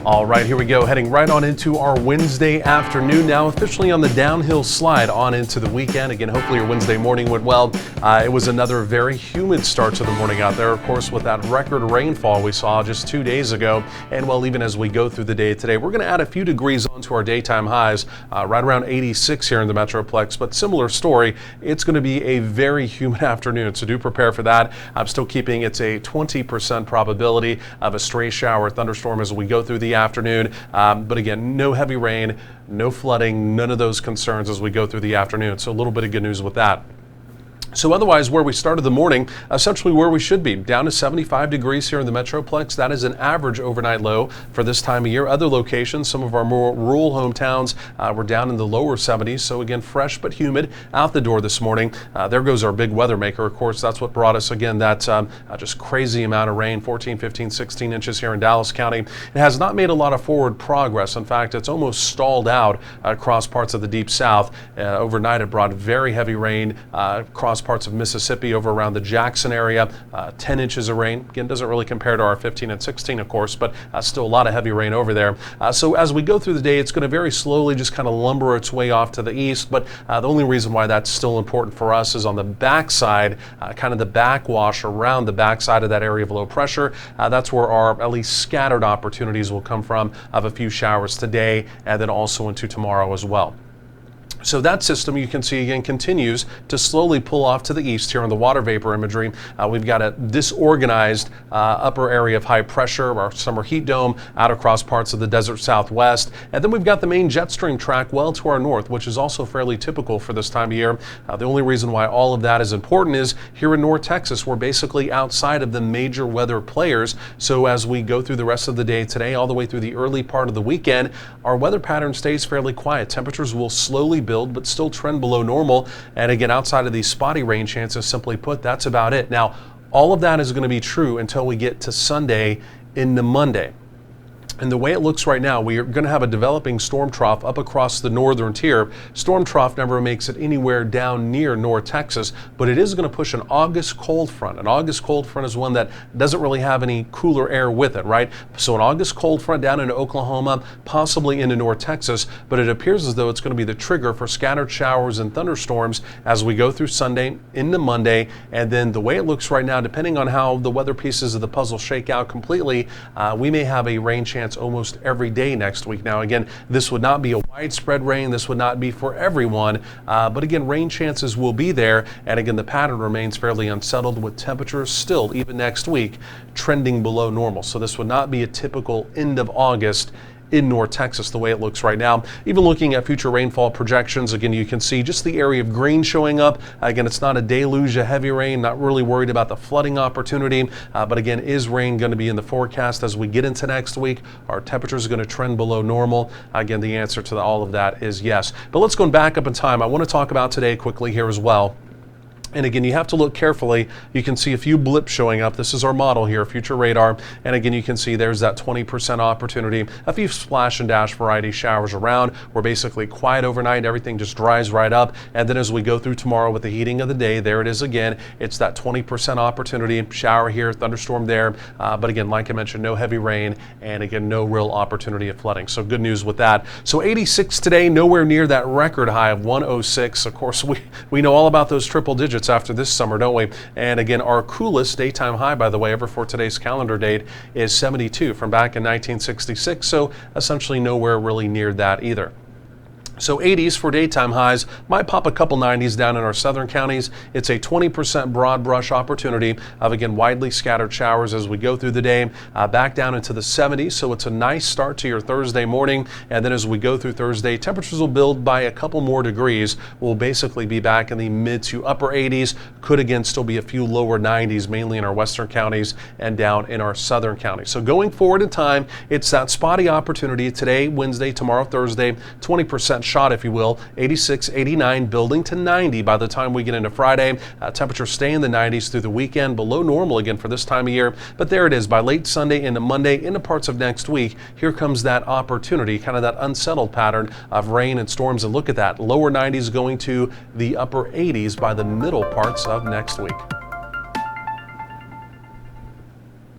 All right, here we go, heading right on into our Wednesday afternoon now, officially on the downhill slide on into the weekend. Again, hopefully your Wednesday morning went well. It was another very humid start to the morning out there, of course, with that record rainfall we saw just 2 days ago. And well, even as we go through the day today, we're going to add a few degrees onto our daytime highs, right around 86 here in the Metroplex. But similar story, it's going to be a very humid afternoon, so do prepare for that. I'm still keeping it's a 20% probability of a stray shower or thunderstorm as we go through the afternoon. But again, no heavy rain, no flooding, none of those concerns as we go through the afternoon. So a little bit of good news with that. So otherwise, where we started the morning, essentially where we should be, down to 75 degrees here in the Metroplex. That is an average overnight low for this time of year. Other locations, some of our more rural hometowns, were down in the lower 70s. So again, fresh but humid out the door this morning. There goes our big weather maker. Of course, that's what brought us, again, that just crazy amount of rain, 14, 15, 16 inches here in Dallas County. It has not made a lot of forward progress. In fact, it's almost stalled out across parts of the deep south. Overnight, it brought very heavy rain across parts of Mississippi over around the Jackson area. 10 inches of rain. Again, doesn't really compare to our 15 and 16, of course, but still a lot of heavy rain over there. So as we go through the day, it's going to very slowly just kind of lumber its way off to the east. But the only reason why that's still important for us is on the backside, kind of the backwash around the backside of that area of low pressure. That's where our at least scattered opportunities will come from of a few showers today and then also into tomorrow as well. So that system, you can see again, continues to slowly pull off to the east here on the water vapor imagery. We've got a disorganized upper area of high pressure, our summer heat dome out across parts of the desert southwest. And then we've got the main jet stream track well to our north, which is also fairly typical for this time of year. The only reason why all of that is important is here in North Texas, we're basically outside of the major weather players. So as we go through the rest of the day today, all the way through the early part of the weekend, our weather pattern stays fairly quiet. Temperatures will slowly build, but still trend below normal. And again, outside of these spotty rain chances, simply put, that's about it. Now, all of that is going to be true until we get to Sunday into Monday. And the way it looks right now, we are going to have a developing storm trough up across the northern tier. Storm trough never makes it anywhere down near North Texas, but it is going to push an August cold front. An August cold front is one that doesn't really have any cooler air with it, right? So an August cold front down into Oklahoma, possibly into North Texas, but it appears as though it's going to be the trigger for scattered showers and thunderstorms as we go through Sunday into Monday. And then the way it looks right now, depending on how the weather pieces of the puzzle shake out completely, we may have a rain chance almost every day next week. Now again, this would not be a widespread rain, this would not be for everyone, but again, rain chances will be there, and again, the pattern remains fairly unsettled with temperatures still, even next week, trending below normal. So this would not be a typical end of August in North Texas the way it looks right now. Even looking at future rainfall projections, again, you can see just the area of green showing up. Again, it's not a deluge of heavy rain, not really worried about the flooding opportunity, but again, is rain going to be in the forecast as we get into next week? Our temperatures are going to trend below normal. Again, the answer to all of that is yes. But let's go back up in time. I want to talk about today quickly here as well. And again, you have to look carefully. You can see a few blips showing up. This is our model here, future radar. And again, you can see there's that 20% opportunity. A few splash and dash variety showers around. We're basically quiet overnight. Everything just dries right up. And then as we go through tomorrow with the heating of the day, there it is again. It's that 20% opportunity. Shower here, thunderstorm there. But again, like I mentioned, no heavy rain. And again, no real opportunity of flooding. So good news with that. So 86 today, nowhere near that record high of 106. Of course, we know all about those triple digits after this summer, don't we? And again, our coolest daytime high, by the way, ever for today's calendar date is 72 from back in 1966. So essentially nowhere really near that either. So 80s for daytime highs, might pop a couple 90s down in our southern counties. It's a 20% broad brush opportunity of, again, widely scattered showers as we go through the day, back down into the 70s. So it's a nice start to your Thursday morning. And then as we go through Thursday, temperatures will build by a couple more degrees. We'll basically be back in the mid to upper 80s. Could again still be a few lower 90s, mainly in our western counties and down in our southern counties. So going forward in time, it's that spotty opportunity today, Wednesday, tomorrow, Thursday, 20% shot, if you will, 86, 89, building to 90 by the time we get into Friday. Temperatures stay in the 90s through the weekend, below normal again for this time of year. But there it is by late Sunday into Monday, into parts of next week. Here comes that opportunity, kind of that unsettled pattern of rain and storms. And look at that, lower 90s going to the upper 80s by the middle parts of next week.